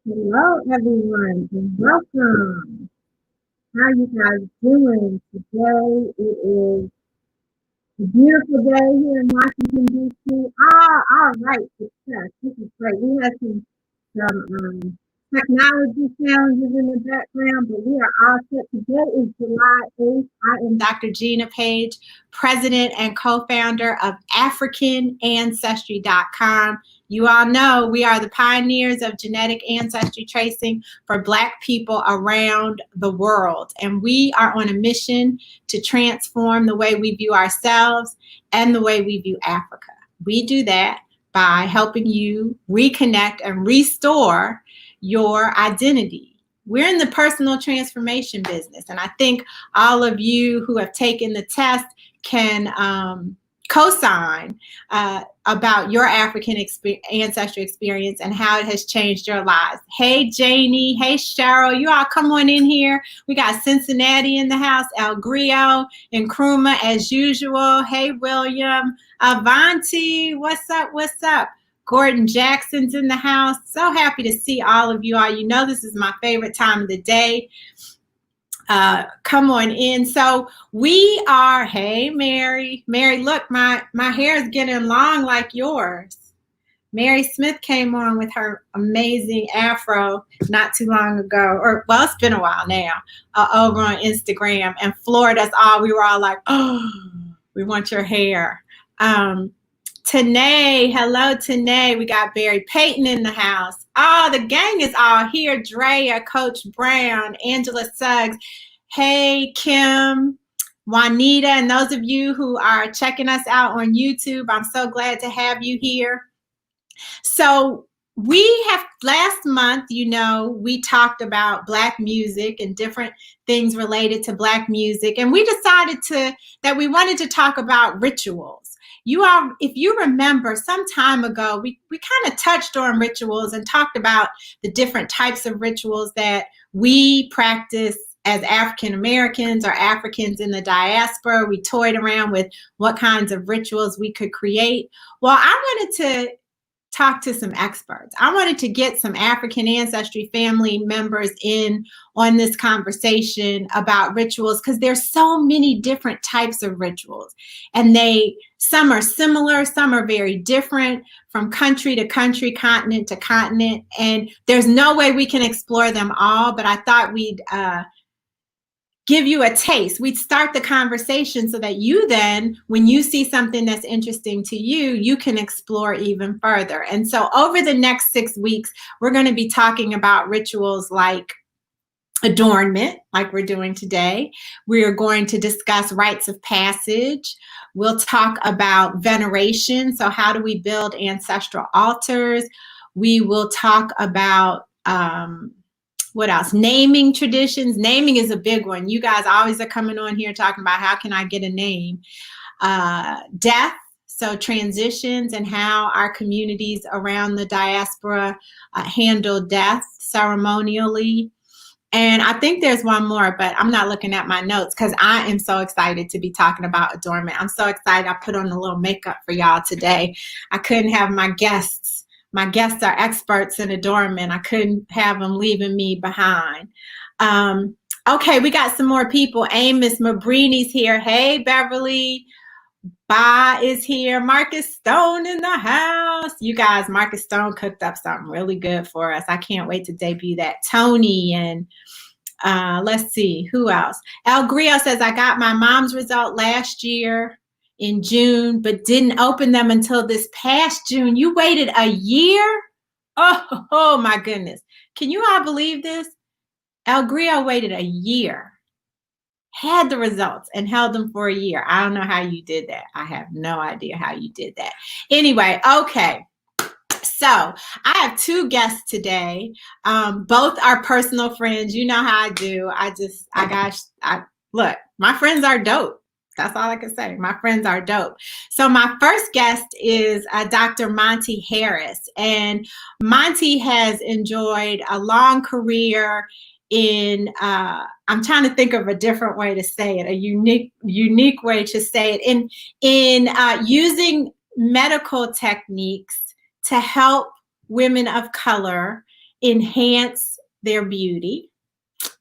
Hello, everyone, and welcome. How you guys doing today? It is a beautiful day here in Washington, D.C. All right, success. This is great. We had some technology challenges in the background, but we are all set. Today is July 8th. I am Dr. Gina Page, president and co-founder of AfricanAncestry.com. You all know we are the pioneers of genetic ancestry tracing for Black people around the world. And we are on a mission to transform the way we view ourselves and the way we view Africa. We do that by helping you reconnect and restore your identity. We're in the personal transformation business. And I think all of you who have taken the test can co-sign about your African ancestry experience and how it has changed your lives. Hey, Janie. Hey, Cheryl. You all come on in here. We got Cincinnati in the house, El Grio, and Nkrumah as usual. Hey, William. Avanti. What's up? What's up? Gordon Jackson's in the house. So happy to see all of you all. You know this is my favorite time of the day. Come on in. So we are, hey, Mary. Mary, look, my hair is getting long like yours. Mary Smith came on with her amazing afro not too long ago, or well, it's been a while now, over on Instagram, and floored us all. We were all like, oh, we want your hair. Tanae, hello, Tanae. We got Barry Payton in the house. Oh, the gang is all here. Drea, Coach Brown, Angela Suggs. Hey, Kim, Juanita, and those of you who are checking us out on YouTube, I'm so glad to have you here. So we have, last month, you know, we talked about Black music and different things related to Black music. And we decided that we wanted to talk about rituals. You all, if you remember, some time ago, we kind of touched on rituals and talked about the different types of rituals that we practice as African Americans or Africans in the diaspora. We toyed around with what kinds of rituals we could create. Well, I wanted to talk to some experts. I wanted to get some African ancestry family members in on this conversation about rituals, because there's so many different types of rituals, and some are similar, some are very different from country to country, continent to continent, and there's no way we can explore them all, but I thought we'd give you a taste. We'd start the conversation so that you then, when you see something that's interesting to you, you can explore even further. And so over the next 6 weeks, we're going to be talking about rituals like adornment, like we're doing today. We are going to discuss rites of passage. We'll talk about veneration. So how do we build ancestral altars? We will talk about what else? Naming traditions. Naming is a big one. You guys always are coming on here talking about how can I get a name? Death, so transitions and how our communities around the diaspora handle death ceremonially. And I think there's one more, but I'm not looking at my notes because I am so excited to be talking about adornment. I'm so excited. I put on a little makeup for y'all today. I couldn't have my guests. My guests are experts in adornment. I couldn't have them leaving me behind. Okay, we got some more people. Amos Mabrini's here. Hey, Beverly. Ba is here. Marcus Stone in the house. You guys, Marcus Stone cooked up something really good for us. I can't wait to debut that. Tony and let's see, who else? El Grio says, I got my mom's result last year in June, but didn't open them until this past June. You waited a year? Oh my goodness. Can you all believe this? El Grio waited a year, had the results, and held them for a year. I don't know how you did that. I have no idea how you did that. Anyway, okay. So I have two guests today. Both are personal friends. You know how I do. Look, my friends are dope. That's all I can say. My friends are dope. So my first guest is Dr. Monty Harris. And Monty has enjoyed a long career in, I'm trying to think of a different way to say it, a unique way to say it, in using medical techniques to help women of color enhance their beauty.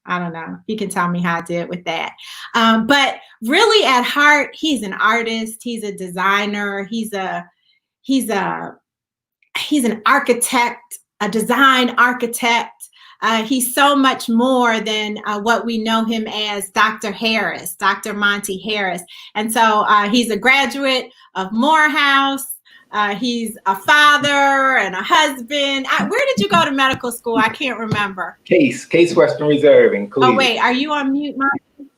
I don't know. You can tell me how I did with that. But really at heart, he's an artist. He's a designer. He's an architect, a design architect. He's so much more than what we know him as, Dr. Harris, Dr. Monty Harris. And so he's a graduate of Morehouse. He's a father and a husband. Where did you go to medical school? I can't remember. Case Western Reserve in Cleveland. Oh, wait, are you on mute, Monty?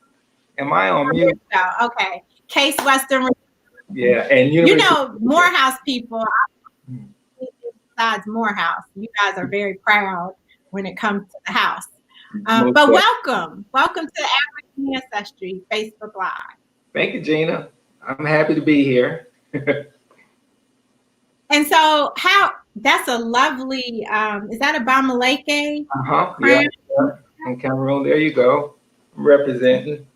Am I on mute? Oh, okay. Case Western Reserve. Yeah, and you know, Morehouse people, besides Morehouse, you guys are very proud when it comes to the house. But welcome to the African Ancestry Facebook Live. Thank you, Gina. I'm happy to be here. And so that's a lovely, is that a Bamaleke? Uh-huh, yeah. In Cameroon, there you go. I'm representing.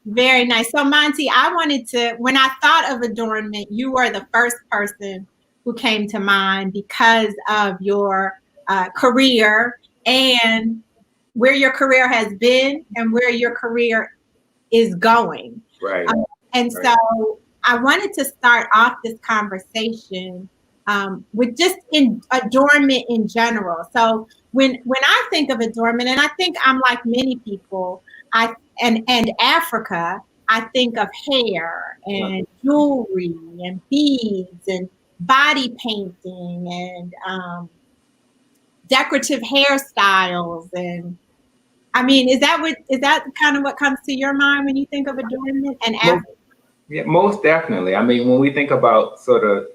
Very nice. So Monty, I wanted to, when I thought of adornment, you were the first person who came to mind because of your career and where your career has been and where your career is going. Right. So I wanted to start off this conversation with just in adornment in general. So when I think of adornment, and I think I'm like many people, and Africa, I think of hair and jewelry and beads and body painting and decorative hairstyles. And I mean, is that kind of what comes to your mind when you think of adornment and Africa? Yeah, most definitely. I mean, when we think about sort of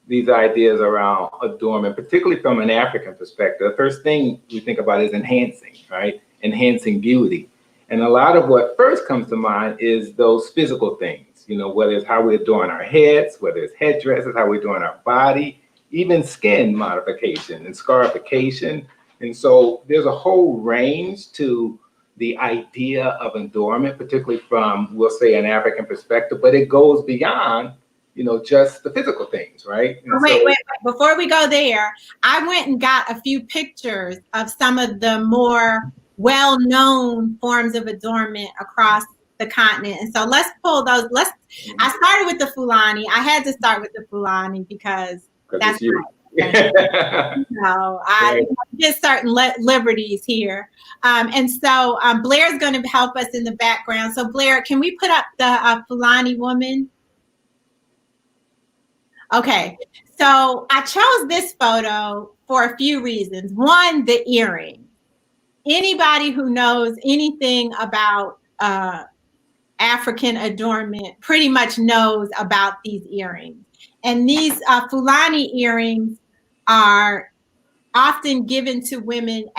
these ideas around adornment, particularly from an African perspective, the first thing we think about is enhancing, right? Enhancing beauty. And a lot of what first comes to mind is those physical things, you know, whether it's how we adorn our heads, whether it's headdresses, how we adorn our body, even skin modification and scarification. And so there's a whole range to the idea of adornment, particularly from, we'll say, an African perspective, but it goes beyond, you know, just the physical things, right? Wait. Before we go there, I went and got a few pictures of some of the more well-known forms of adornment across the continent. And so let's pull those. I started with the Fulani. I had to start with the Fulani because that's you. I get certain liberties here. And so Blair's going to help us in the background. So Blair, can we put up the Fulani woman? Okay. So I chose this photo for a few reasons. One, the earring. Anybody who knows anything about African adornment pretty much knows about these earrings. And these Fulani earrings are often given to women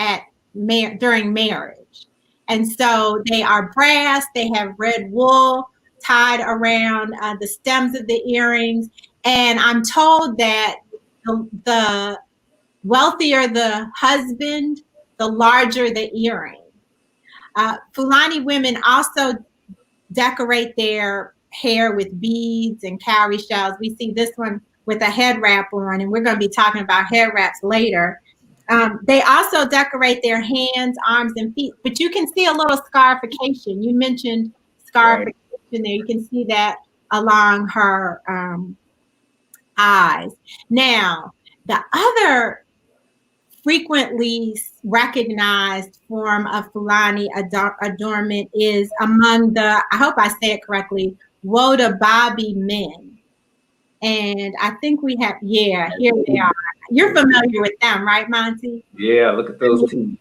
during marriage. And so they are brass, they have red wool tied around the stems of the earrings. And I'm told that the wealthier the husband, the larger the earring. Fulani women also decorate their hair with beads and cowrie shells. We see this one with a head wrap on, and we're going to be talking about head wraps later. They also decorate their hands, arms, and feet, but you can see a little scarification. You mentioned scarification there. You can see that along her eyes. Now, the other frequently recognized form of Fulani adornment is among the, I hope I say it correctly, Wodababi men. And I think we have, here they are. You're familiar with them, right, Monty? Yeah, look at those teeth.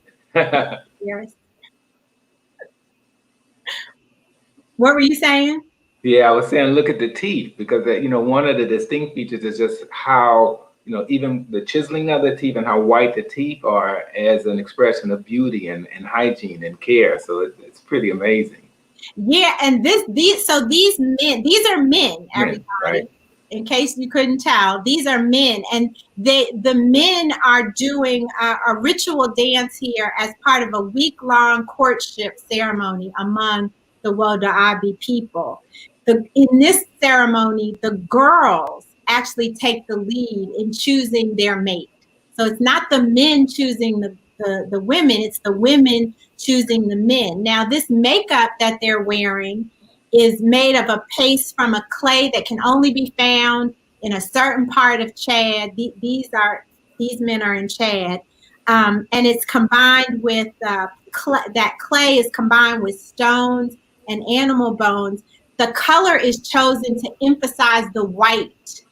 What were you saying? Yeah, I was saying, look at the teeth, because you know, one of the distinct features is just how, you know, even the chiseling of the teeth and how white the teeth are as an expression of beauty and hygiene and care. So it's pretty amazing. Yeah, and these are men, everybody. Right. In case you couldn't tell, these are men, and the men are doing a ritual dance here as part of a week-long courtship ceremony among the Wodabi people. In this ceremony, the girls actually take the lead in choosing their mate. So it's not the men choosing the women, it's the women choosing the men. Now, this makeup that they're wearing is made of a paste from a clay that can only be found in a certain part of Chad. These men are in Chad. And it's combined with, that clay is combined with stones and animal bones. The color is chosen to emphasize the white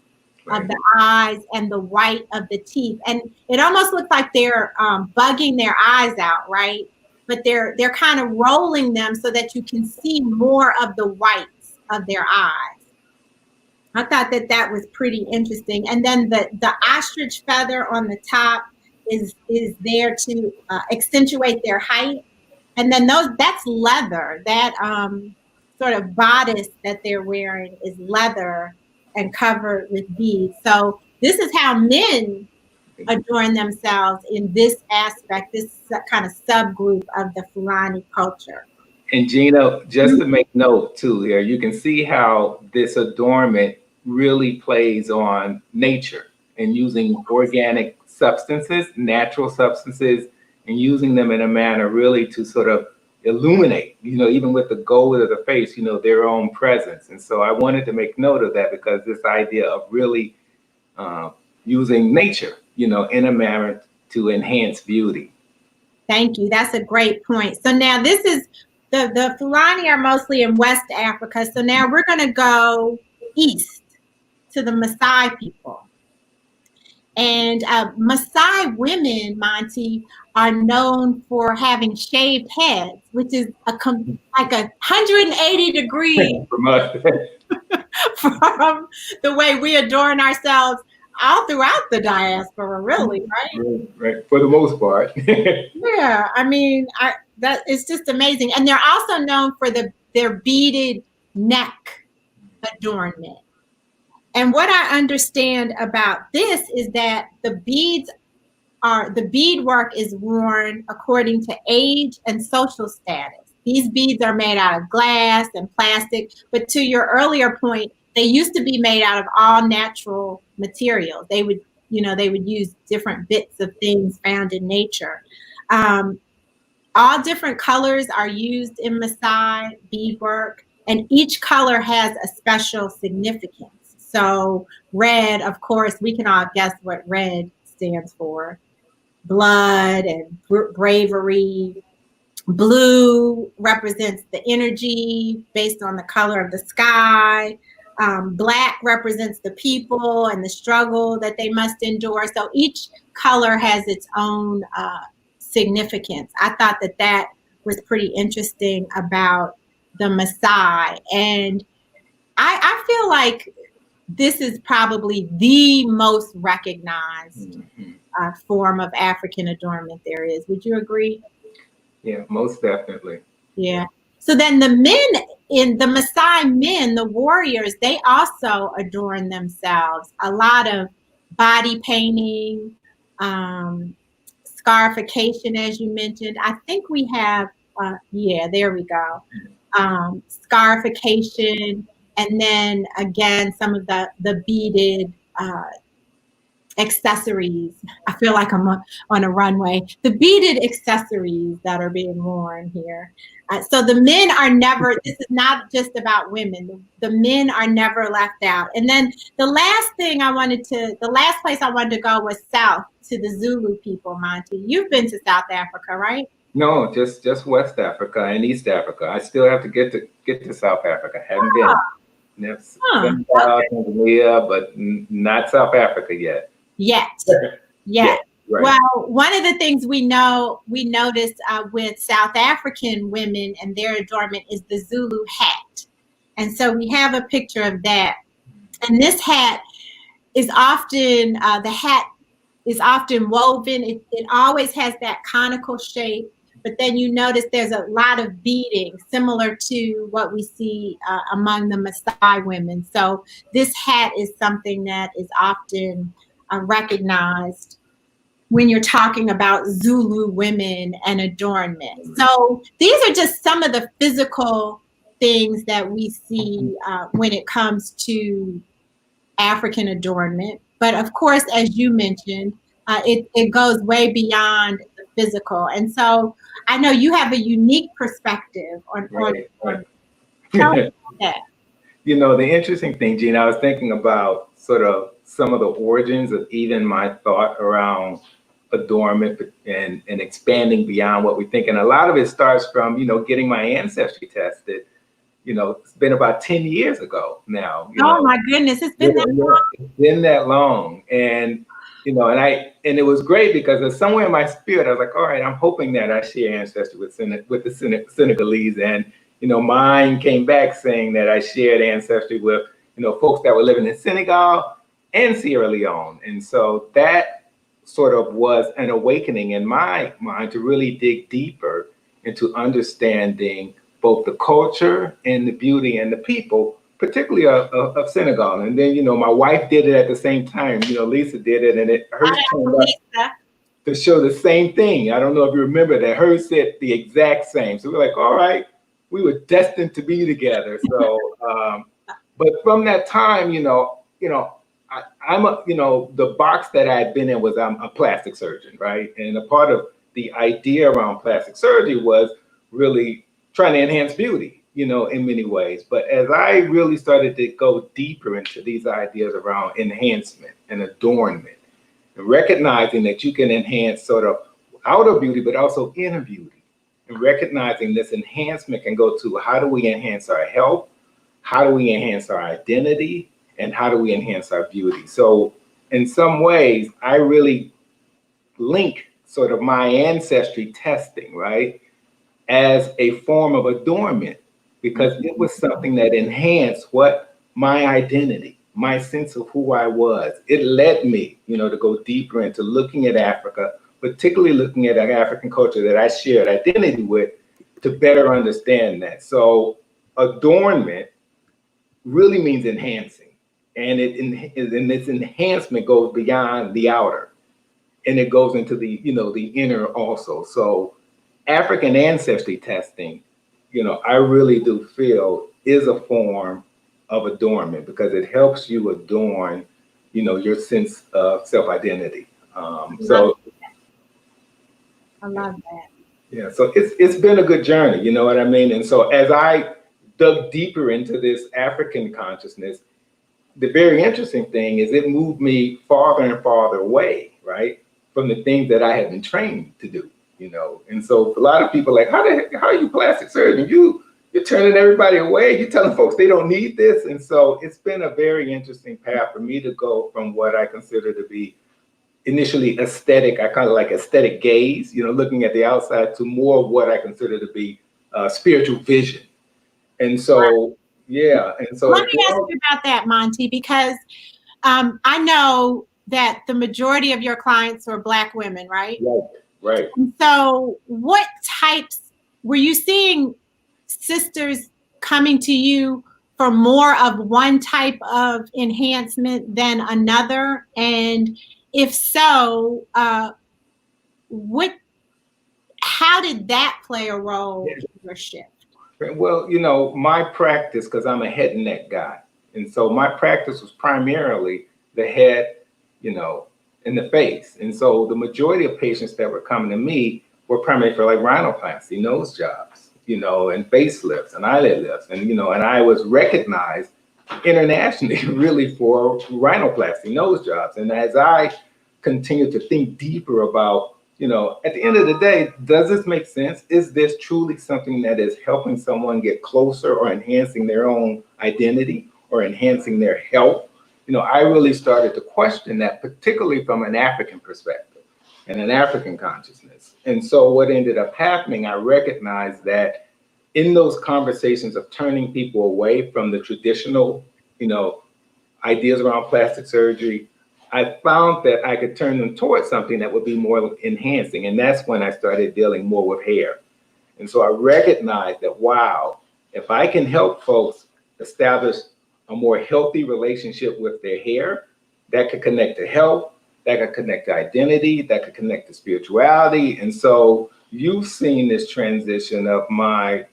of the eyes and the white of the teeth. And it almost looks like they're bugging their eyes out, right? But they're kind of rolling them so that you can see more of the whites of their eyes. I thought that was pretty interesting. And then the ostrich feather on the top is there to accentuate their height. And then that's leather. That sort of bodice that they're wearing is leather and covered with beads. So this is how men adorn themselves in this aspect, this kind of subgroup of the Fulani culture. And Gina, just to make note too here, you can see how this adornment really plays on nature and using organic substances, natural substances, and using them in a manner really to sort of illuminate, even with the gold of the face, their own presence. And so I wanted to make note of that, because this idea of really using nature, in a manner to enhance beauty. Thank you. That's a great point. So now this is, the Fulani are mostly in West Africa. So now we're going to go east to the Maasai people. And Maasai women, Monty, are known for having shaved heads, which is like 180 degrees from the way we adorn ourselves all throughout the diaspora, really, right? Right, for the most part. Yeah, I mean, that is just amazing. And they're also known for their beaded neck adornment. And what I understand about this is that the beadwork is worn according to age and social status. These beads are made out of glass and plastic, but to your earlier point, they used to be made out of all natural materials. They would use different bits of things found in nature. All different colors are used in Maasai beadwork, and each color has a special significance. So red, of course, we can all guess what red stands for. Blood and bravery. Blue represents the energy based on the color of the sky. Black represents the people and the struggle that they must endure. So each color has its own significance. I thought that was pretty interesting about the Maasai. And I feel like this is probably the most recognized form of African adornment there is. Would you agree? Yeah, most definitely. Yeah. So then the Maasai men, the warriors, they also adorn themselves. A lot of body painting, scarification, as you mentioned. I think we have, there we go. Scarification. And then again, some of the beaded accessories. I feel like I'm on a runway. The beaded accessories that are being worn here. So the men are never, this is not just about women. The men are never left out. And then the last place I wanted to go was south to the Zulu people, Monty. You've been to South Africa, right? No, just West Africa and East Africa. I still have to get to South Africa. Haven't been. Never been Tanzania, but not South Africa yet. Yet. Right. Well, one of the things we noticed with South African women and their adornment is the Zulu hat. And so we have a picture of that. And this hat is often, woven. It always has that conical shape. But then you notice there's a lot of beading, similar to what we see among the Maasai women. So this hat is something that is often recognized when you're talking about Zulu women and adornment. So these are just some of the physical things that we see when it comes to African adornment. But of course, as you mentioned, it goes way beyond the physical. And so I know you have a unique perspective on Right. tell me about that. You know, the interesting thing, Gina, I was thinking about sort of some of the origins of even my thought around adornment and expanding beyond what we think. And a lot of it starts from, you know, getting my ancestry tested. You know, it's been about 10 years ago now. You know, My goodness, it's been that long. it's been that long. And, you know, and it was great because somewhere in my spirit, I was like, all right, I'm hoping that I share ancestry with the Senegalese. And, you know, mine came back saying that I shared ancestry with, you know, folks that were living in Senegal and Sierra Leone. And so that sort of was an awakening in my mind to really dig deeper into understanding both the culture and the beauty and the people, particularly of Senegal. And then, you know, my wife did it at the same time. You know, Lisa did it, and hers turned out to show the same thing. I don't know if you remember that. Hers said the exact same. So we're like, all right, we were destined to be together. So, but from that time, I'm the box that I had been in was I'm a plastic surgeon, right? And a part of the idea around plastic surgery was really trying to enhance beauty, you know, in many ways. But as I really started to go deeper into these ideas around enhancement and adornment, and recognizing that you can enhance sort of outer beauty, but also inner beauty, and recognizing this enhancement can go to how do we enhance our health, how do we enhance our identity, and how do we enhance our beauty? So in some ways, I really link sort of my ancestry testing, right, as a form of adornment, because it was something that enhanced what my identity, my sense of who I was. It led me, you know, to go deeper into looking at Africa, particularly looking at an African culture that I shared identity with, to better understand that. So adornment really means enhancing, and its enhancement goes beyond the outer, and it goes into the, you know, the inner also. So African ancestry testing, you know, I really do feel is a form of adornment because it helps you adorn, you know, your sense of self-identity. So I love that. Yeah, so it's been a good journey, you know what I mean? And so as I dug deeper into this African consciousness, the very interesting thing is it moved me farther and farther away, right, from the things that I had been trained to do, you know. And so a lot of people are like, how are you plastic surgeon? You're turning everybody away. You're telling folks they don't need this. And so it's been a very interesting path for me to go from what I consider to be initially aesthetic, I kind of like aesthetic gaze, you know, looking at the outside, to more of what I consider to be spiritual vision. And so, yeah. And so let me ask you about that, Monty, because I know that the majority of your clients are Black women, right? Right. And so what types, were you seeing sisters coming to you for more of one type of enhancement than another? And if so, how did that play a role in your shift? Well, you know, my practice, because I'm a head and neck guy, and so my practice was primarily the head, you know, and the face. And so the majority of patients that were coming to me were primarily for like rhinoplasty, nose jobs, you know, and facelifts and eyelid lifts. And, you know, and I was recognized internationally really for rhinoplasty, nose jobs. And as I continued to think deeper about, you know, at the end of the day, does this make sense? Is this truly something that is helping someone get closer or enhancing their own identity or enhancing their health? You know, I really started to question that, particularly from an African perspective and an African consciousness. And so what ended up happening, I recognized that in those conversations of turning people away from the traditional, you know, ideas around plastic surgery, I found that I could turn them towards something that would be more enhancing. And that's when I started dealing more with hair. And so I recognized that, wow, if I can help folks establish a more healthy relationship with their hair, that could connect to health, that could connect to identity, that could connect to spirituality. And so you've seen this transition of my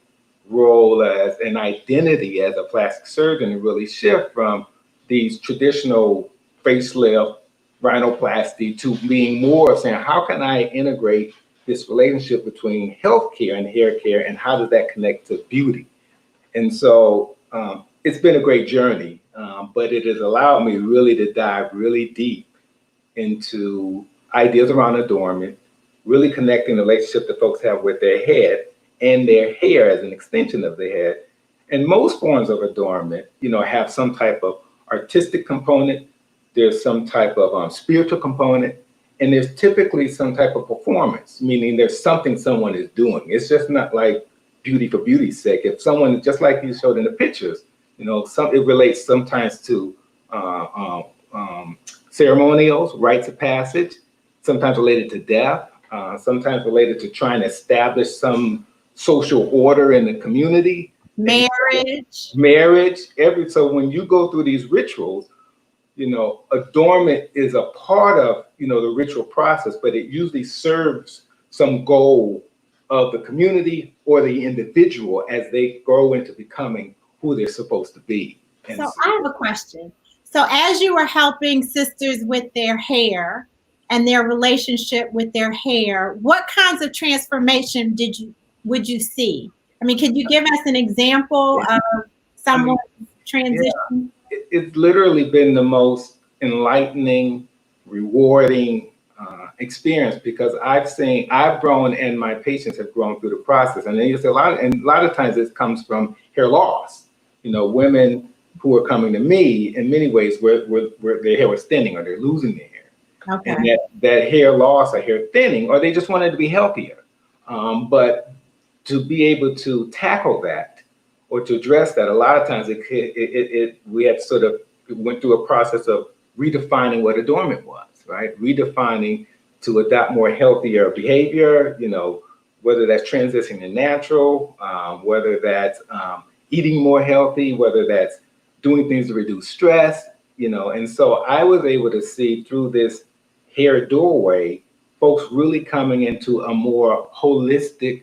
role as an identity as a plastic surgeon to really shift from these traditional facelift, rhinoplasty to being more of saying, how can I integrate this relationship between healthcare and hair care, and how does that connect to beauty? And so it's been a great journey, but it has allowed me really to dive really deep into ideas around adornment, really connecting the relationship that folks have with their head and their hair as an extension of their head. And most forms of adornment, have some type of artistic component, there's some type of spiritual component, and there's typically some type of performance, meaning there's something someone is doing. It's just not like beauty for beauty's sake. If someone, just like you showed in the pictures, it relates sometimes to ceremonials, rites of passage, sometimes related to death, sometimes related to trying to establish some social order in the community. Marriage. So when you go through these rituals, adornment is a part of, the ritual process, but it usually serves some goal of the community or the individual as they grow into becoming who they're supposed to be. And so I have a question. So as you were helping sisters with their hair and their relationship with their hair, what kinds of transformation would you see? I mean, could you give us an example of someone's transition? Yeah. It's literally been the most enlightening, rewarding experience, because I've grown and my patients have grown through the process. And then you say a lot of times it comes from hair loss. Women who are coming to me in many ways where their hair was thinning or they're losing their hair. Okay. And that hair loss or hair thinning, or they just wanted to be healthier. But to be able to tackle that or to address that, a lot of times we had went through a process of redefining what adornment was, right? Redefining to adopt more healthier behavior, whether that's transitioning to natural, whether that's eating more healthy, whether that's doing things to reduce stress, and so I was able to see through this hair doorway, folks really coming into a more holistic,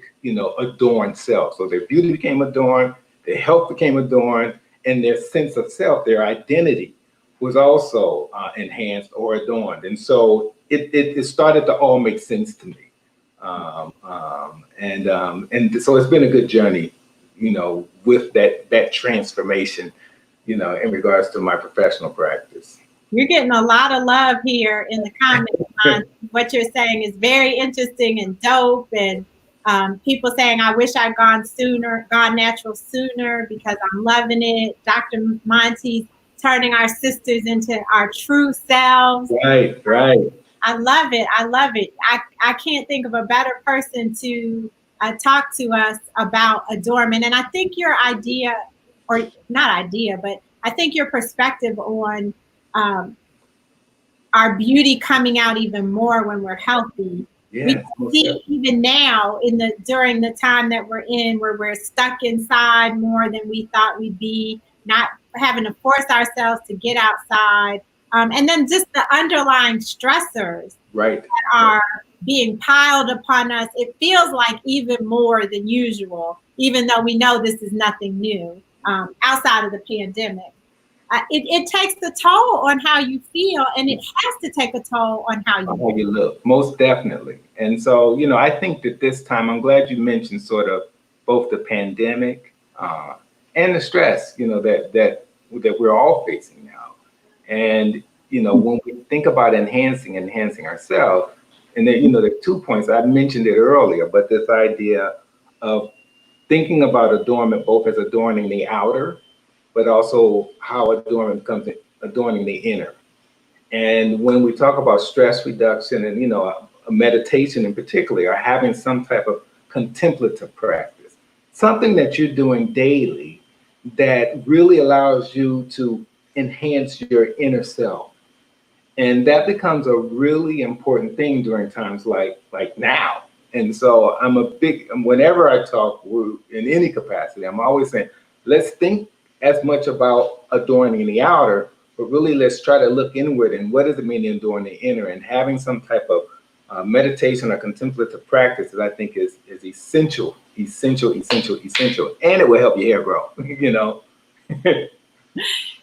adorned self. So their beauty became adorned, their health became adorned, and their sense of self, their identity was also enhanced or adorned. And so it started to all make sense to me. And so it's been a good journey, with that transformation, in regards to my professional practice. You're getting a lot of love here in the comments. What you're saying is very interesting and dope. And people saying, I wish I'd gone natural sooner because I'm loving it. Dr. Monty's turning our sisters into our true selves. Right. I love it. I can't think of a better person to talk to us about adornment. And I think your idea, or not idea, but I think your perspective on our beauty coming out even more when we're healthy. Yes, we see even now during the time that we're in, where we're stuck inside more than we thought we'd be, not having to force ourselves to get outside. And then just the underlying stressors that are being piled upon us. It feels like even more than usual, even though we know this is nothing new outside of the pandemic. It takes the toll on how you feel, and it has to take a toll on how you look. Most definitely. And so, I think that this time, I'm glad you mentioned sort of both the pandemic and the stress, that we're all facing now. And, when we think about enhancing ourselves, and then, there are 2 points. I mentioned it earlier, but this idea of thinking about adornment both as adorning the outer, but also how adornment becomes adorning the inner. And when we talk about stress reduction and, a meditation in particular, or having some type of contemplative practice, something that you're doing daily that really allows you to enhance your inner self. And that becomes a really important thing during times like now. And so whenever I talk in any capacity, I'm always saying, let's think as much about adorning the outer, but really let's try to look inward and what does it mean to adorn the inner, and having some type of meditation or contemplative practice that I think is essential, and it will help your hair grow,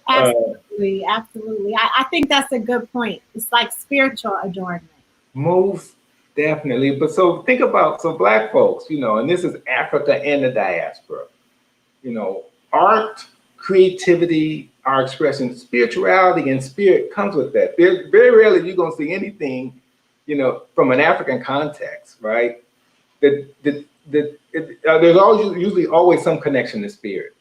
Absolutely. Absolutely. I think that's a good point. It's like spiritual adornment. Most definitely. But so think about, so Black folks, and this is Africa and the diaspora, art, creativity, our expression, spirituality and spirit comes with that. There's very rarely you're going to see anything, from an African context, right? There's usually always some connection to spirit,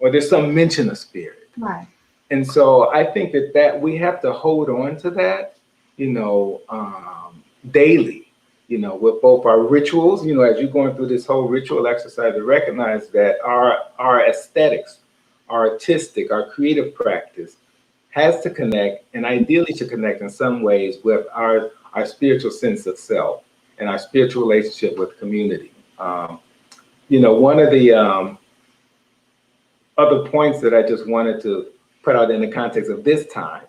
or there's some mention of spirit. Right. And so I think that we have to hold on to that, daily, with both our rituals, as you're going through this whole ritual exercise, to recognize that our aesthetics, our artistic, our creative practice has to connect, and ideally should connect in some ways with our spiritual sense of self and our spiritual relationship with community. One of the other points that I just wanted to put out in the context of this time,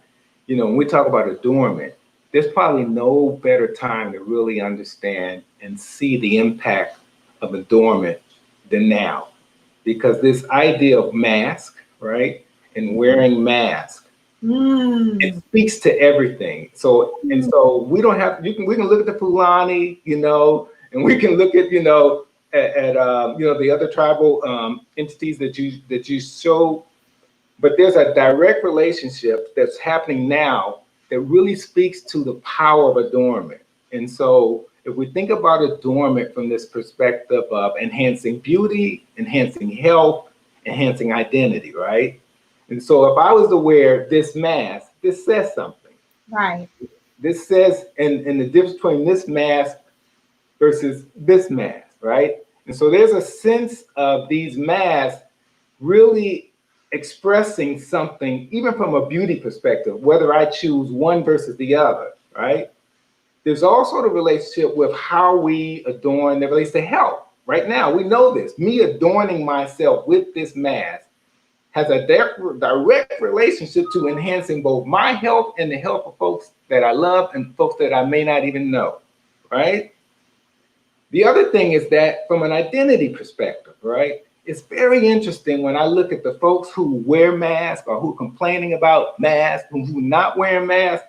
when we talk about adornment, there's probably no better time to really understand and see the impact of adornment than now. Because this idea of mask, right, and wearing mask, it speaks to everything. So we don't have, we can look at the Fulani, and we can look at, the other tribal entities that you show, but there's a direct relationship that's happening now that really speaks to the power of adornment. And so if we think about adornment from this perspective of enhancing beauty, enhancing health, enhancing identity, right? And so if I was to wear this mask, this says something. Right. This says, and the difference between this mask versus this mask, right? And so there's a sense of these masks really expressing something, even from a beauty perspective, whether I choose one versus the other, right? There's also the relationship with how we adorn that relates to health. Right now, we know this. Me adorning myself with this mask has a direct relationship to enhancing both my health and the health of folks that I love and folks that I may not even know, right? The other thing is that from an identity perspective, right? It's very interesting when I look at the folks who wear masks or who are complaining about masks, who not wearing masks.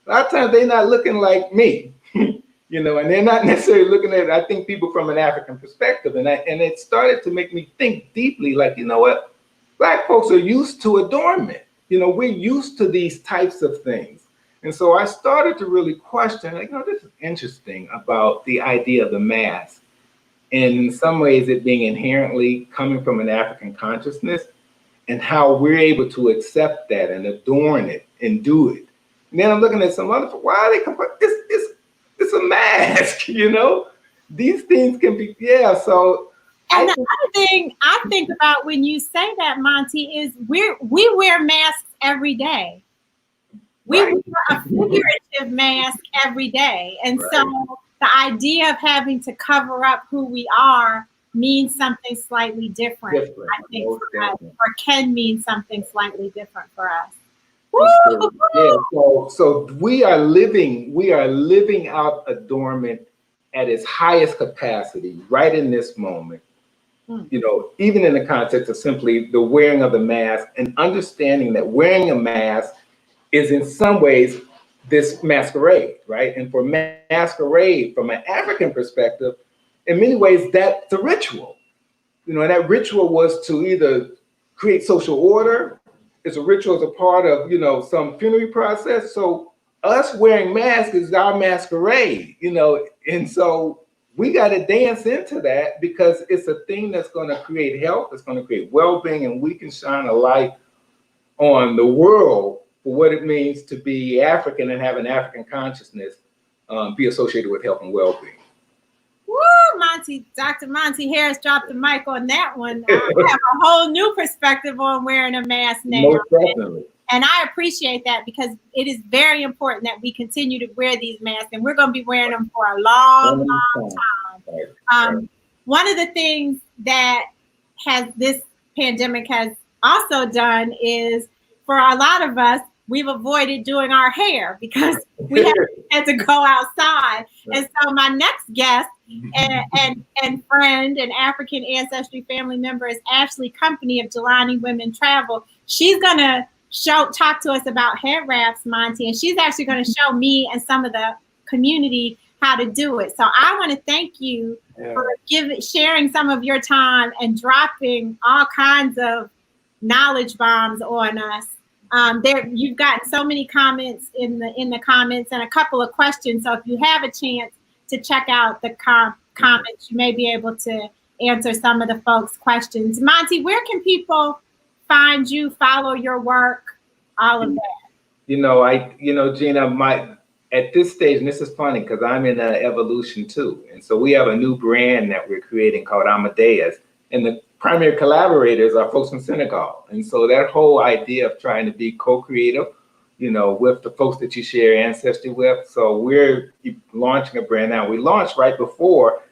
A lot of times they're not looking like me, and they're not necessarily looking at, I think, people from an African perspective. And it started to make me think deeply, like, you know what? Black folks are used to adornment. We're used to these types of things. And so I started to really question, like, this is interesting about the idea of the mask. And in some ways, it being inherently coming from an African consciousness and how we're able to accept that and adorn it and do it. And then I'm looking at some other, why are they, it's a mask, These things can be, so. And the other thing I think about when you say that, Monty, is we wear masks every day. We wear a figurative mask every day. And so the idea of having to cover up who we are means something slightly different, I think, for us, or can mean something slightly different for us. So we are living out adornment at its highest capacity right in this moment. Even in the context of simply the wearing of the mask and understanding that wearing a mask is in some ways this masquerade, right? And for masquerade, from an African perspective, in many ways, that's a ritual. And that ritual was to either create social order. It's a ritual as a part of, some funerary process. So us wearing masks is our masquerade, and so we got to dance into that because it's a thing that's going to create health, it's going to create well-being, and we can shine a light on the world for what it means to be African and have an African consciousness be associated with health and well-being. Woo, Monty, Dr. Monty Harris dropped the mic on that one. I have a whole new perspective on wearing a mask now. Most definitely. And I appreciate that because it is very important that we continue to wear these masks, and we're going to be wearing them for a long time. One of the things that this pandemic has also done is, for a lot of us, we've avoided doing our hair because we had to go outside. And so my next guest and friend and African ancestry family member is Ashley Company of Jelani Women Travel. She's gonna talk to us about head wraps, Monty, and she's actually going to show me and some of the community how to do it. So I want to thank you for sharing some of your time and dropping all kinds of knowledge bombs on us. You've gotten so many comments in the comments and a couple of questions. So if you have a chance to check out the comments, you may be able to answer some of the folks' questions. Monty, where can people find you, follow your work, all of that? Gina, at this stage, and this is funny because I'm in evolution too. And so we have a new brand that we're creating called Amadeus. And the primary collaborators are folks from Senegal. And so that whole idea of trying to be co-creative, with the folks that you share ancestry with. So we're launching a brand now. We launched right before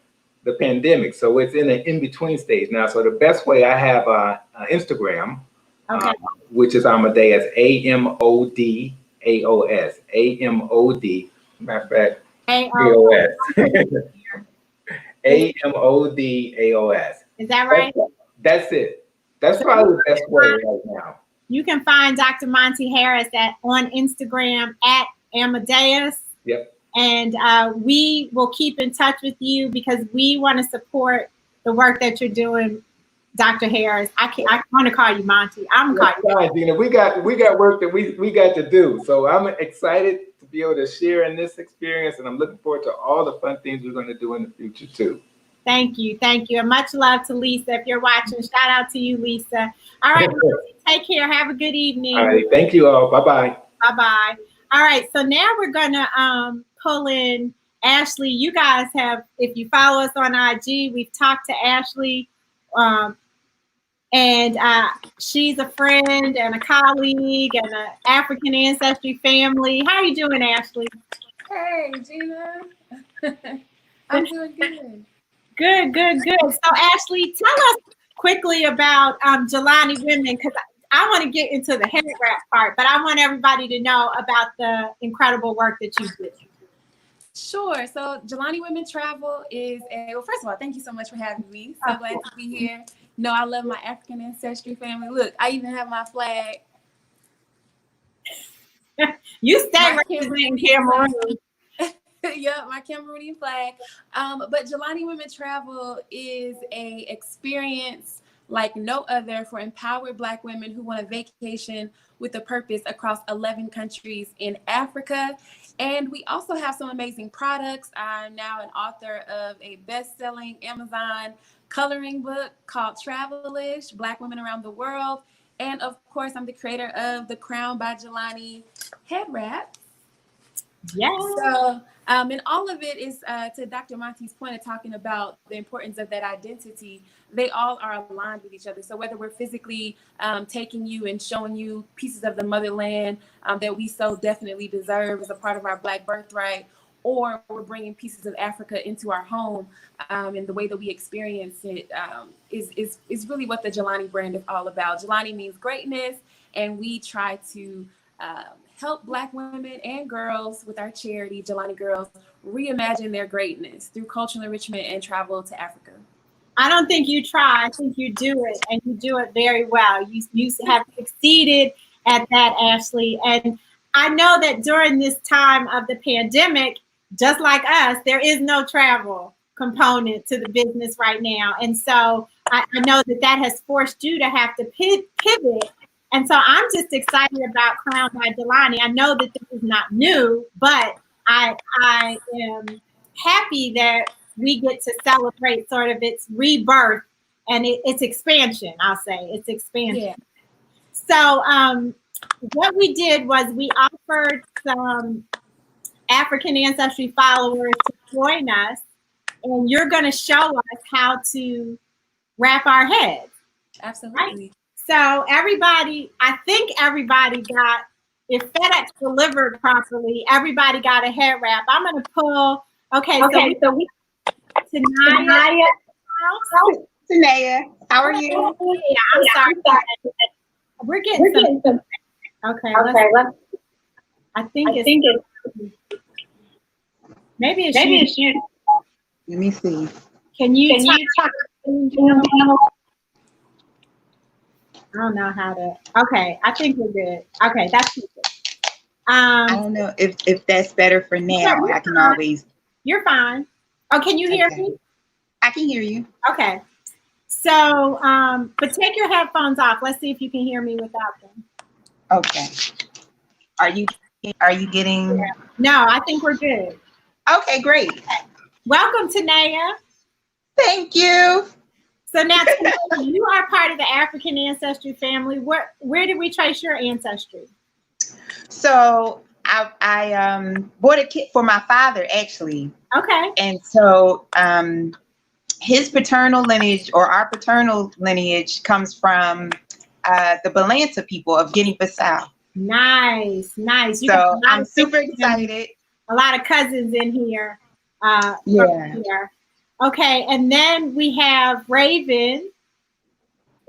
the pandemic. So it's in an in-between stage now. So the best way, I have Instagram, which is Amadeus, AMODAOS. AMOD, matter of fact, AOS. AMODAOS. Is that right? That's it. That's probably the best way right now. You can find Dr. Monty Harris on Instagram at Amadeus. Yep. And we will keep in touch with you because we want to support the work that you're doing, Dr. Harris. I want to call you Monty. I'm gonna call you. Dina. We got work that we got to do. So I'm excited to be able to share in this experience, and I'm looking forward to all the fun things we're going to do in the future too. Thank you. And much love to Lisa. If you're watching, shout out to you, Lisa. All right, Monty, take care. Have a good evening. All right, thank you all. Bye-bye. Bye-bye. All right, so now we're gonna pull in Ashley. You guys have, if you follow us on IG, we've talked to Ashley, and she's a friend and a colleague and an African ancestry family. How are you doing, Ashley? Hey, Gina. I'm doing good. Good. So Ashley, tell us quickly about Jelani Women, because I want to get into the head wrap part, but I want everybody to know about the incredible work that you do. Sure. So Jelani Women Travel is well, first of all, thank you so much for having me. So glad to be here. No, I love my African ancestry family. Look, I even have my flag. You stay representing Cameroon. Yeah, my Cameroonian flag. But Jelani Women Travel is a experience like no other for empowered Black women who want to vacation with a purpose across 11 countries in Africa. And we also have some amazing products. I'm now an author of a best-selling Amazon coloring book called Travelish, Black Women Around the World. And of course, I'm the creator of the Crown by Jelani head wrap. Yeah. So, and all of it is to Dr. Monty's point of talking about the importance of that identity. They all are aligned with each other. So whether we're physically taking you and showing you pieces of the motherland that we so definitely deserve as a part of our Black birthright, or we're bringing pieces of Africa into our home, and the way that we experience it is really what the Jelani brand is all about. Jelani means greatness, and we try to help Black women and girls with our charity, Jelani Girls, reimagine their greatness through cultural enrichment and travel to Africa. I don't think you try. I think you do it, and you do it very well. You have succeeded at that, Ashley. And I know that during this time of the pandemic, just like us, there is no travel component to the business right now. And so I know that has forced you to have to pivot. And so I'm just excited about Crown by Jelani. I know that this is not new, but I am happy that we get to celebrate sort of its rebirth and its expansion, I'll say. Its expansion. Yeah. So what we did was we offered some African ancestry followers to join us, and you're going to show us how to wrap our heads. Absolutely. Right? So everybody, I think everybody got, if FedEx delivered properly, everybody got a head wrap. I'm going to pull, so we Tanaya, how are you? Yeah, I'm sorry. We're getting some. Okay, I think it's maybe it's you. Let me see. Can you talk? I don't know how to. Okay, I think we're good. Okay, that's good. I don't know if that's better for Yeah, now. you're I can fine. always. You're fine. Oh, can you hear Okay. me? I can hear you. Okay. So, but take your headphones off. Let's see if you can hear me without them. Okay. Are you getting? No, I think we're good. Okay, great. Welcome, Tanea. Thank you. So now, Tanea, you are part of the African ancestry family. Where did we trace your ancestry? So I bought a kit for my father actually, Okay. and so his paternal lineage or our paternal lineage comes from the Balanta people of Guinea-Bissau. Nice, nice. You got So a lot I'm of super sisters in- excited. A lot of cousins in here. Yeah. From here. Okay, and then we have Raven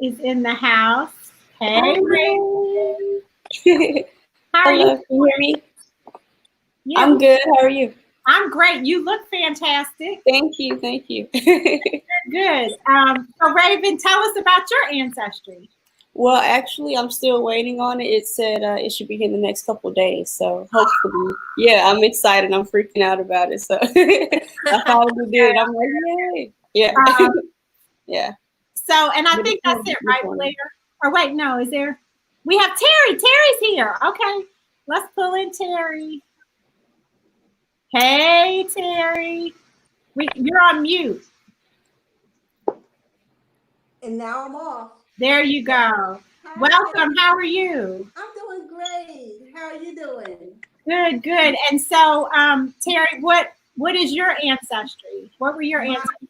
is in the house. Hey, Raven. How are Hello, you? can you hear me? Yeah, I'm good. How are you? I'm great. You look fantastic. Thank you. Thank you. Good. So Raven, tell us about your ancestry. Well, actually, I'm still waiting on it. It said it should be here in the next couple of days. So hopefully, yeah, I'm excited. I'm freaking out about it. So I finally did it. I'm like, yay. Yeah. Yeah. So, and I think that's it, right, Blair? Or wait, no, is there? We have Terry. Terry's here. Okay, let's pull in Terry. Hey, Terry. You're on mute. And now I'm off. There you go. Hi. Welcome. How are you? I'm doing great. How are you doing? Good, good. And so, Terry, what is your ancestry? What were your ancestors?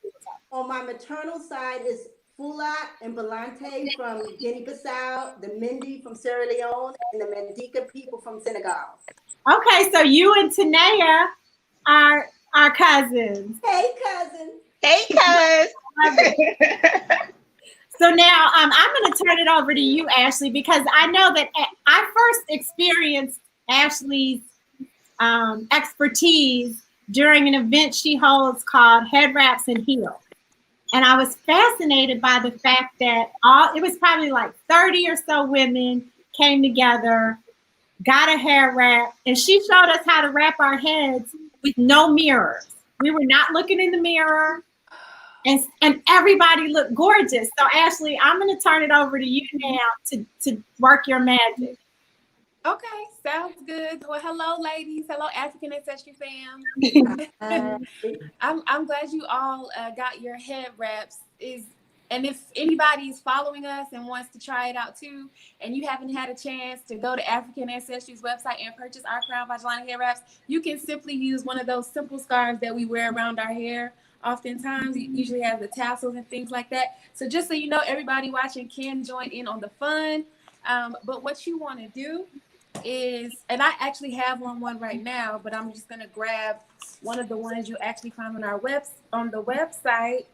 On my maternal side is Fula and Belante from Guinea-Bissau, the Mindi from Sierra Leone, and the Mandika people from Senegal. Okay, so you and Tanea are cousins. Hey, cousin. Hey, cuz. So now I'm going to turn it over to you, Ashley, because I know that I first experienced Ashley's expertise during an event she holds called Head Wraps and Heels. And I was fascinated by the fact that it was probably like 30 or so women came together, got a hair wrap, and she showed us how to wrap our heads with no mirrors. We were not looking in the mirror. And everybody looked gorgeous. So Ashley, I'm going to turn it over to you now to work your magic. Okay, sounds good. Well, hello, ladies. Hello, African Ancestry fam. I'm glad you all got your head wraps. And if anybody is following us and wants to try it out too, and you haven't had a chance to go to African Ancestry's website and purchase our Crown Vagina hair wraps, you can simply use one of those simple scarves that we wear around our hair. Oftentimes, it usually has the tassels and things like that. So just so you know, everybody watching can join in on the fun. But what you want to do is, and I actually have one right now, but I'm just gonna grab one of the ones you actually find on the website.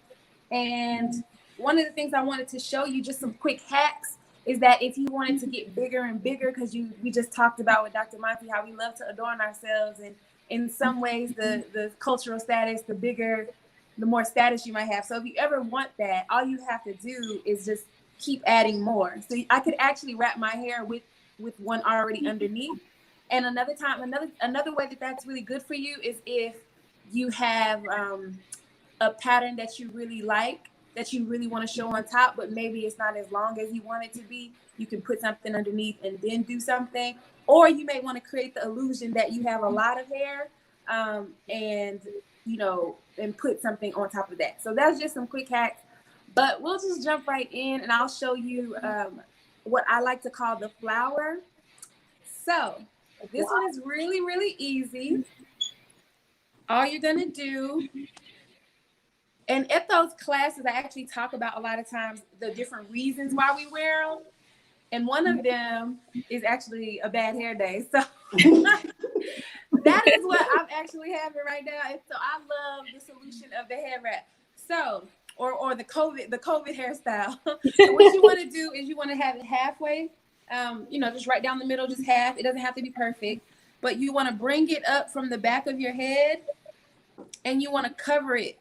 And one of the things I wanted to show you, just some quick hacks, is that if you wanted to get bigger and bigger, because we just talked about with Dr. Monty how we love to adorn ourselves, and in some ways the cultural status, the more status you might have. So if you ever want that, all you have to do is just keep adding more. So I could actually wrap my hair with one already underneath. And another way that's really good for you is if you have a pattern that you really like, that you really want to show on top, but maybe it's not as long as you want it to be. You can put something underneath and then do something. Or you may want to create the illusion that you have a lot of hair and put something on top of that. So that's just some quick hacks, but we'll just jump right in and I'll show you what I like to call the flower. So this one is really, really easy. All you're gonna do, and at those classes, I actually talk about a lot of times the different reasons why we wear them. And one of them is actually a bad hair day. So that is what I'm actually having right now. And so I love the solution of the hair wrap. So, or the COVID hairstyle. So what you want to do is you want to have it halfway, just right down the middle, just half. It doesn't have to be perfect, but you want to bring it up from the back of your head and you want to cover it.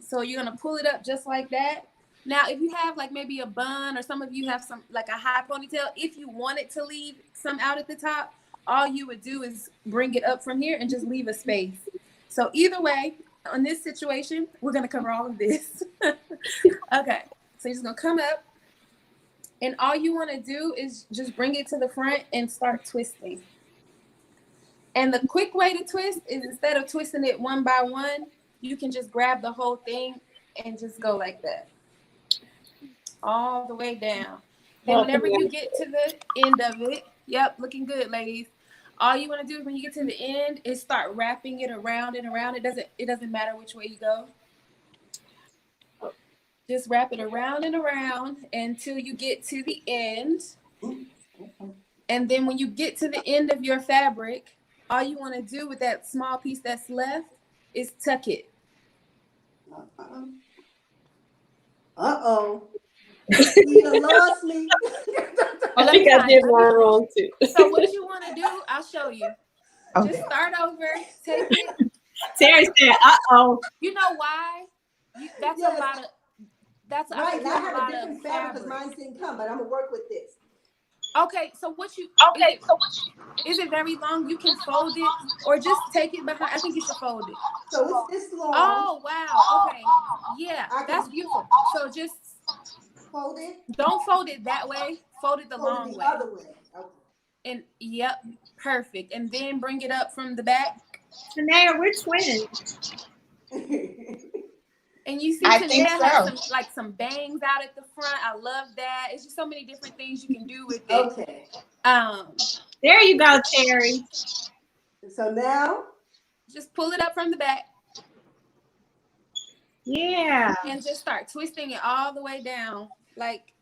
So you're going to pull it up just like that. Now, if you have like maybe a bun, or some of you have some like a high ponytail, if you wanted to leave some out at the top, all you would do is bring it up from here and just leave a space. So either way, on this situation, we're gonna cover all of this. Okay, so you're just gonna come up, and all you wanna do is just bring it to the front and start twisting. And the quick way to twist is, instead of twisting it one by one, you can just grab the whole thing and just go like that, all the way down. Then whenever you get to the end of it, yep, looking good, ladies. All you want to do when you get to the end is start wrapping it around and around. It doesn't matter which way you go. Just wrap it around and around until you get to the end. And then when you get to the end of your fabric, all you want to do with that small piece that's left is tuck it. Uh-oh. You lost me. I think I did mine wrong too. So what you want to do, I'll show you. Okay. Just start over, take it. Terry said, uh-oh. You know why? That's a lot of, that's right. I I have lot a different of fabric because mine didn't come, but I'm gonna work with this. Okay, so is it very long? You can fold it or just take it behind. I think you should fold it. So it's this long. Oh, wow. Okay. Yeah, that's beautiful. So just fold it. Don't fold it that way. Fold it the long way. Other way. Okay. And yep, perfect. And then bring it up from the back. Tanea, we're twins. And you see Tanea has some bangs out at the front. I love that. It's just so many different things you can do with it. Okay. There you go, Terry. So now just pull it up from the back. Yeah. And just start twisting it all the way down, like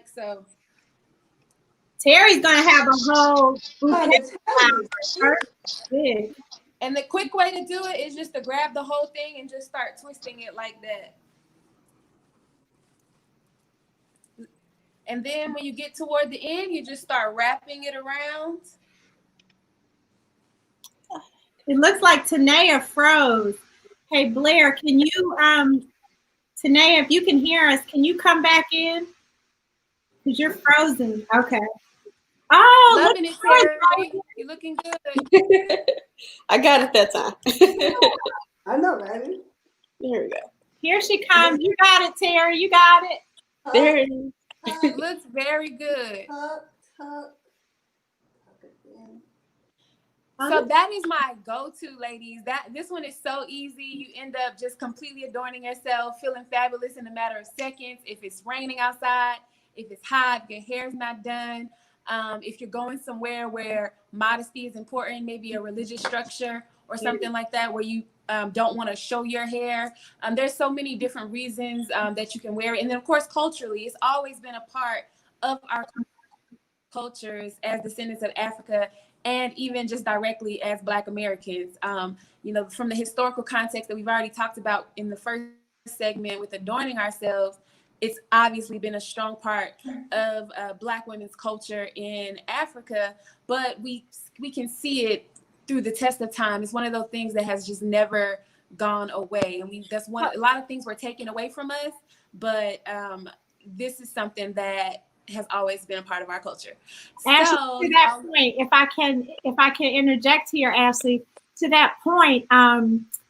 so. Terry's gonna have a whole And the quick way to do it is just to grab the whole thing and just start twisting it like that. And then when you get toward the end, you just start wrapping it around. It looks like Tanea froze. Hey, Blair, can you, Tanea, if you can hear us, can you come back in? Because you're frozen. Okay. Oh, loving it, Terry. You're looking good. I got it that time. I know, baby. There we go. Here she comes. You got it, Terry. You got it. There it is. It looks very good. So that is my go-to, ladies. This one is so easy. You end up just completely adorning yourself, feeling fabulous in a matter of seconds. If it's raining outside, if it's hot, if your hair's not done, if you're going somewhere where modesty is important, maybe a religious structure or something like that, where you don't want to show your hair. There's so many different reasons that you can wear it. And then, of course, culturally, it's always been a part of our cultures as descendants of Africa, and even just directly as Black Americans. You know, from the historical context that we've already talked about in the first segment with adorning ourselves, it's obviously been a strong part of Black women's culture in Africa, but we can see it through the test of time. It's one of those things that has just never gone away. And a lot of things were taken away from us, but this is something that has always been a part of our culture. Ashley, to that point, if I can interject here, Ashley, to that point,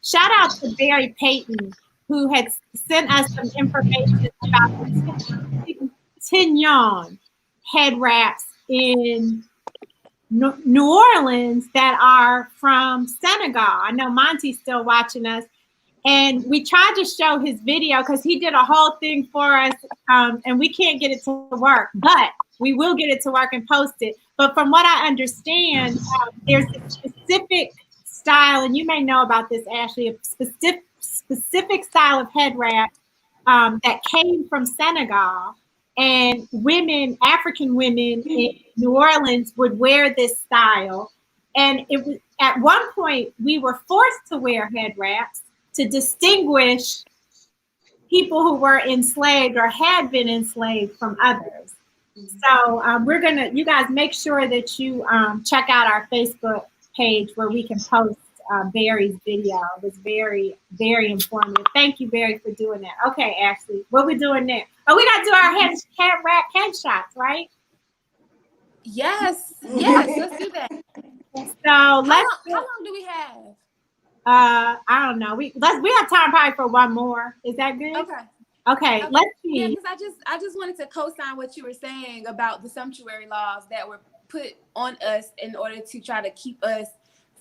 shout out to Barry Payton, who had sent us some information about the Tignon head wraps in New Orleans that are from Senegal. I know Monty's still watching us. And we tried to show his video because he did a whole thing for us, and we can't get it to work, but we will get it to work and post it. But from what I understand, there's a specific style, and you may know about this, Ashley, a specific style of head wrap that came from Senegal, and women, African women in New Orleans would wear this style. And it was at one point we were forced to wear head wraps to distinguish people who were enslaved or had been enslaved from others. So you guys make sure that you check out our Facebook page where we can post Barry's video. It was very, very informative. Thank you, Barry, for doing that. Okay, Ashley, what we doing next? Oh, we got to do our head wrap headshots, right? Yes, let's do that. So How long do we have? I don't know. We have time probably for one more. Is that good? Okay. Let's see. Yeah, because I just wanted to co-sign what you were saying about the sumptuary laws that were put on us in order to try to keep us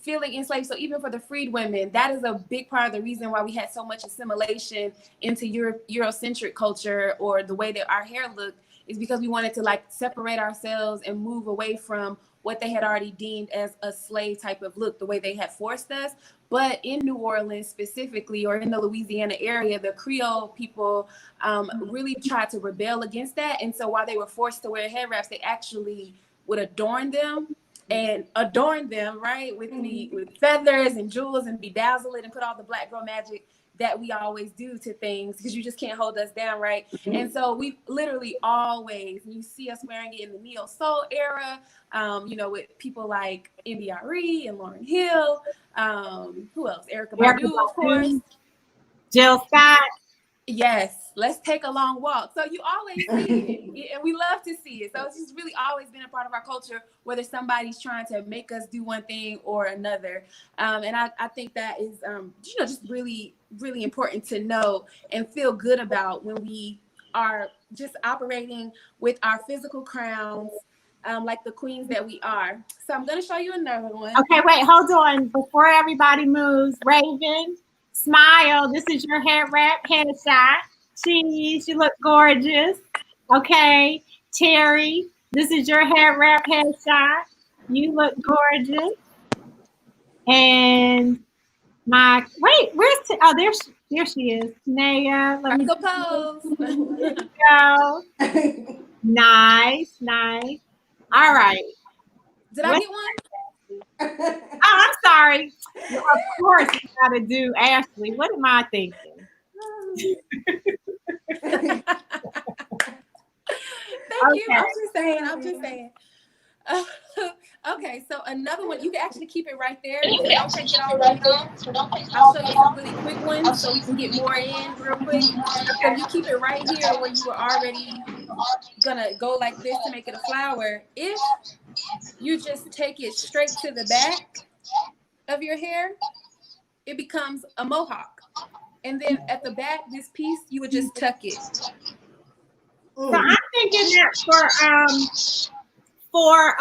feeling enslaved. So even for the freed women, that is a big part of the reason why we had so much assimilation into Eurocentric culture, or the way that our hair looked, is because we wanted to like separate ourselves and move away from what they had already deemed as a slave type of look, the way they had forced us. But in New Orleans specifically, or in the Louisiana area, the Creole people really tried to rebel against that. And so while they were forced to wear head wraps, they actually would adorn them, right, with feathers and jewels, and bedazzle it and put all the Black girl magic that we always do to things, because you just can't hold us down, right? And so we literally always, you see us wearing it in the neo soul era, with people like NDRE and Lauryn Hill, who else? Erykah Badu, of course. Jill Scott. Yes, let's take a long walk. So you always see it, and we love to see it. So it's just really always been a part of our culture, whether somebody's trying to make us do one thing or another. And I think that is, just really, really important to know and feel good about when we are just operating with our physical crowns, like the queens that we are. So I'm going to show you another one. Okay, wait, hold on. Before everybody moves, Raven, smile. This is your hair wrap headshot. Cheese, you look gorgeous. Okay, Terry, this is your hair wrap headshot. You look gorgeous. And there she is. Naya, let me go pose. Go. Nice. All right. Did I get one? Oh, I'm sorry. Of course, you gotta do Ashley. What am I thinking? Thank you. I'm just saying. Okay, so another one. You can actually keep it right there. So don't take it all right there. I'll show you some really quick ones so we can get more in real quick. So you keep it right here where you were already gonna go like this to make it a flower. If you just take it straight to the back of your hair, it becomes a mohawk. And then at the back, this piece, you would just tuck it. So I'm thinking that for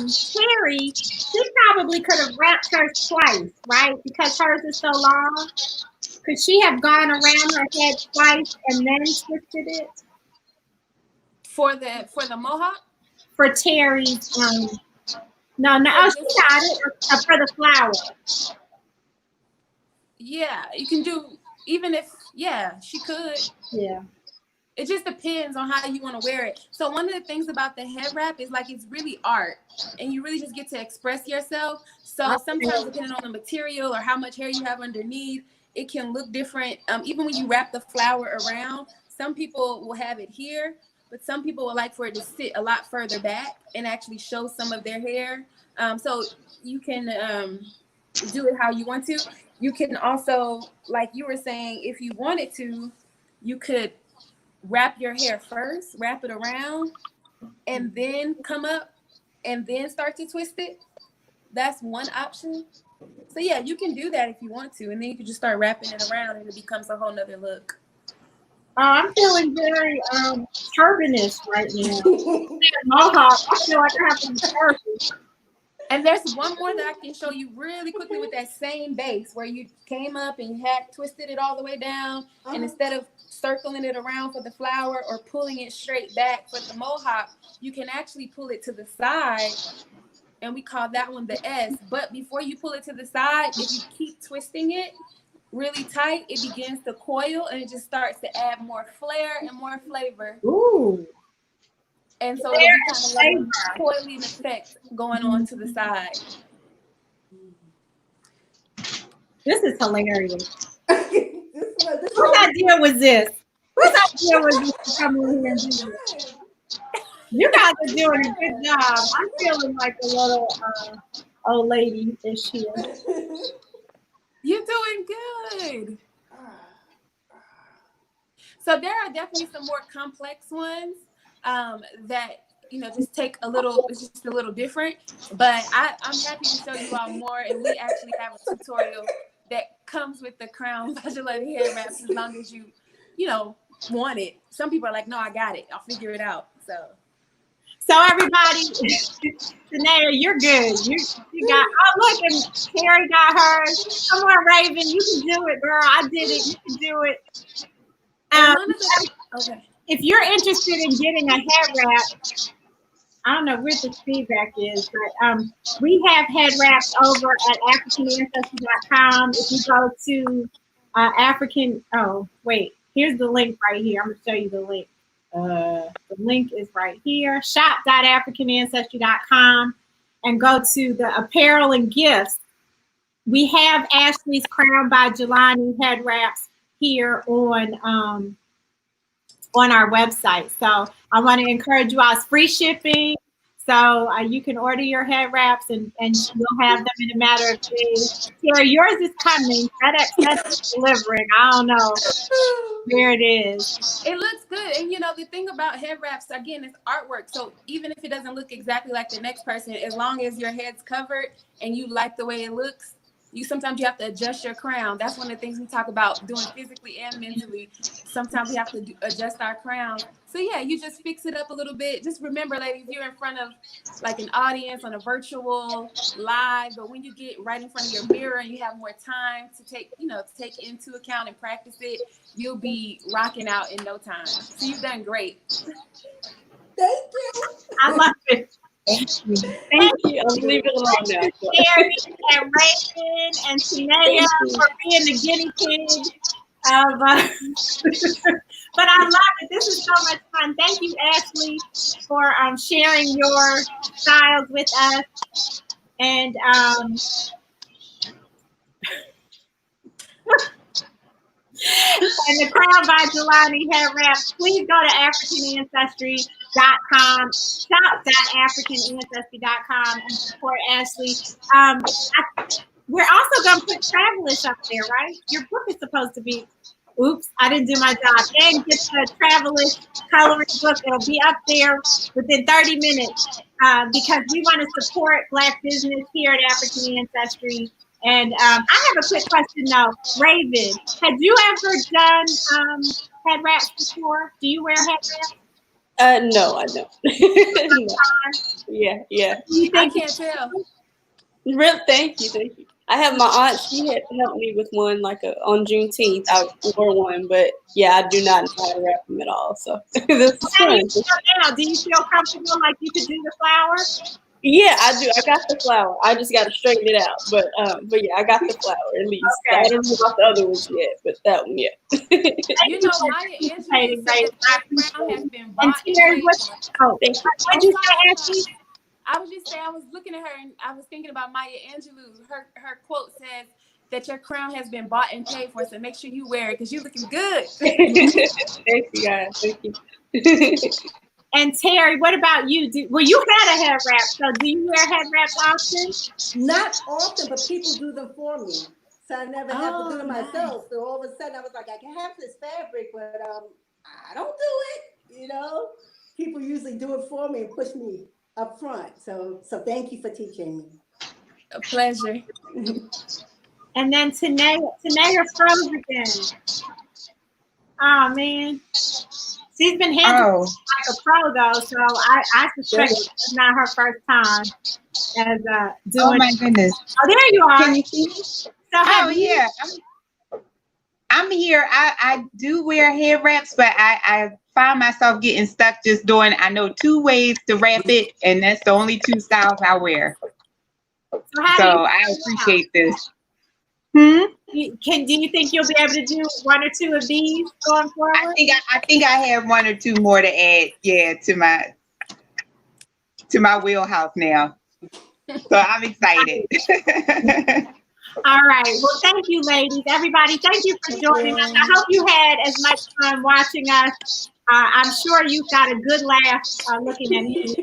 Terry, she probably could have wrapped hers twice, right? Because hers is so long. Could she have gone around her head twice and then twisted it? For the mohawk? For Terry's no, she got it for the flower. Yeah, you can do, even if, she could. Yeah. It just depends on how you want to wear it. So one of the things about the head wrap is like, it's really art, and you really just get to express yourself. So sometimes depending on the material or how much hair you have underneath, it can look different. Even when you wrap the flower around, some people will have it here, but some people would like for it to sit a lot further back and actually show some of their hair. So you can do it how you want to. You can also, like you were saying, if you wanted to, you could wrap your hair first, wrap it around, and then come up and then start to twist it. That's one option. So yeah, you can do that if you want to, and then you can just start wrapping it around and it becomes a whole nother look. I'm feeling very turbanish right now. Mohawk, I feel like I have to be turban. And there's one more that I can show you really quickly with that same base, where you came up and you had twisted it all the way down, and instead of circling it around for the flower or pulling it straight back for the mohawk, you can actually pull it to the side, and we call that one the S. But before you pull it to the side, if you keep twisting it really tight, it begins to coil, and it just starts to add more flair and more flavor. Ooh. And so it'll be kind of like a coiling effect going on to the side. This is hilarious. Whose idea was this? Whose idea was this to come in here and do this? You guys are doing a good job. I'm feeling like a little old lady this year. did. So there are definitely some more complex ones that, you know, just take a little, it's just a little different. But I'm happy to show you all more. And we actually have a tutorial that comes with the crown vigilante hair wraps, as long as you know, want it. Some people are like, no, I got it. I'll figure it out. So everybody, Tanea, you're good. You got, oh look, and Terry got hers. Come on, Raven, you can do it, girl. I did it. You can do it. Okay. If you're interested in getting a head wrap, I don't know where the feedback is, but we have head wraps over at AfricanAncestry.com. If you go to here's the link right here. I'm going to show you the link. The link is right here, shop.africanancestry.com, and go to the apparel and gifts. We have Ashley's Crown by Jelani head wraps here on our website. So I want to encourage you all. It's free shipping. So you can order your head wraps and you'll have them in a matter of days. Terry, yours is coming. FedEx delivering. I don't know where it is. It looks good. And you know, the thing about head wraps, again, it's artwork. So even if it doesn't look exactly like the next person, as long as your head's covered and you like the way it looks, sometimes you have to adjust your crown. That's one of the things we talk about doing physically and mentally. Sometimes we have to adjust our crown. So yeah, you just fix it up a little bit. Just remember, ladies, you're in front of like an audience on a virtual live, but when you get right in front of your mirror and you have more time to take into account and practice it, you'll be rocking out in no time. So you've done great. Thank you. I love it. Thank you. I'll leave it alone now. Terry and Raven and Tanea for being the guinea pig. But I love it. This is so much fun. Thank you, Ashley, for sharing your styles with us. And and the Crown by Jelani hair wraps. Please go to AfricanAncestry.com, shop.AfricanAncestry.com, and support Ashley. We're also going to put Travelish up there, right? Your book is supposed to be, oops, I didn't do my job. And get the Travelish coloring book. It'll be up there within 30 minutes because we want to support Black business here at African Ancestry. And I have a quick question though. Raven, had you ever done head wraps before? Do you wear head wraps? No, I don't. No. Yeah. I can't tell. Real, thank you. I have my aunt. She had helped me with one on Juneteenth. I wore one, but yeah, I do not know how to wrap them at all. So this is fun. Do you feel comfortable like you could do the flower? Yeah, I do. I got the flower. I just got to straighten it out. But yeah, I got the flower at least. Okay. I don't know about the other ones yet, but that one, yeah. You know, Maya Angelou said that crown has been bought. What'd you say, Ashley? I was just saying, I was looking at her and I was thinking about Maya Angelou. Her quote says that your crown has been bought and paid for, so make sure you wear it because you're looking good. Thank you, guys. Thank you. And Terry, what about you? Well, you had a head wrap, so do you wear head wraps often? Not often, but people do them for me. So I never have to do them myself. So all of a sudden I was like, I can have this fabric, but I don't do it, you know? People usually do it for me and push me up front. So thank you for teaching me. A pleasure. And then Tanea froze again. Oh man. She's been handling like a pro though, so I suspect it's not her first time as doing. Oh my goodness! Oh, there you are. Can you see me? So yeah, I'm here. I do wear hair wraps, but I find myself getting stuck just doing. I know 2 ways to wrap it, and that's the only 2 styles I wear. So I appreciate this. Do you think you'll be able to do 1 or 2 of these going forward? I think I have 1 or 2 more to add, to my wheelhouse now. So I'm excited. All right. Well, thank you, ladies. Everybody, thank you for joining us. I hope you had as much fun watching us. I'm sure you got a good laugh looking at me.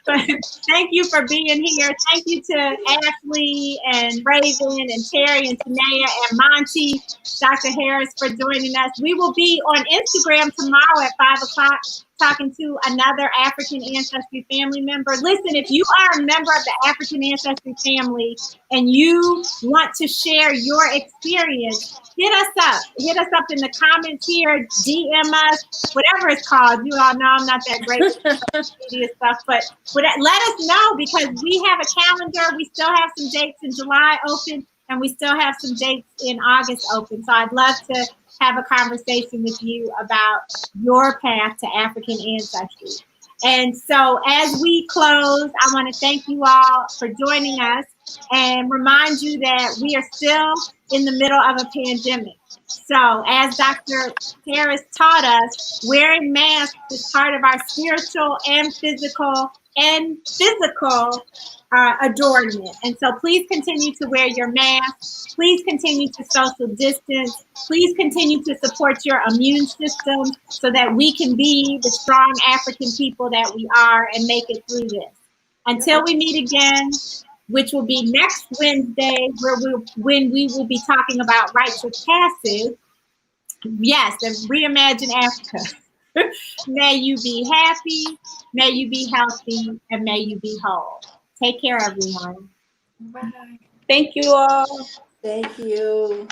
But thank you for being here. Thank you to Ashley and Raven and Terry and Tanea and Monty, Dr. Harris for joining us. We will be on Instagram tomorrow at 5 o'clock talking to another African ancestry family member. Listen, if you are a member of the African ancestry family and you want to share your experience, hit us up. Hit us up in the comments here, DM us, whatever it's called. You all know I'm not that great with social media stuff, but let us know, because we have a calendar. We still have some dates in July open, and we still have some dates in August open. So I'd love to have a conversation with you about your path to African ancestry. And so as we close, I want to thank you all for joining us and remind you that we are still in the middle of a pandemic. So as Dr. Harris taught us, wearing masks is part of our spiritual and physical adornment. And so please continue to wear your mask. Please continue to social distance. Please continue to support your immune system so that we can be the strong African people that we are and make it through this. Until we meet again, which will be next Wednesday, when we will be talking about rites of passage. Yes, and reimagine Africa. May you be happy, may you be healthy, and may you be whole. Take care, everyone. Bye. Thank you all. Thank you.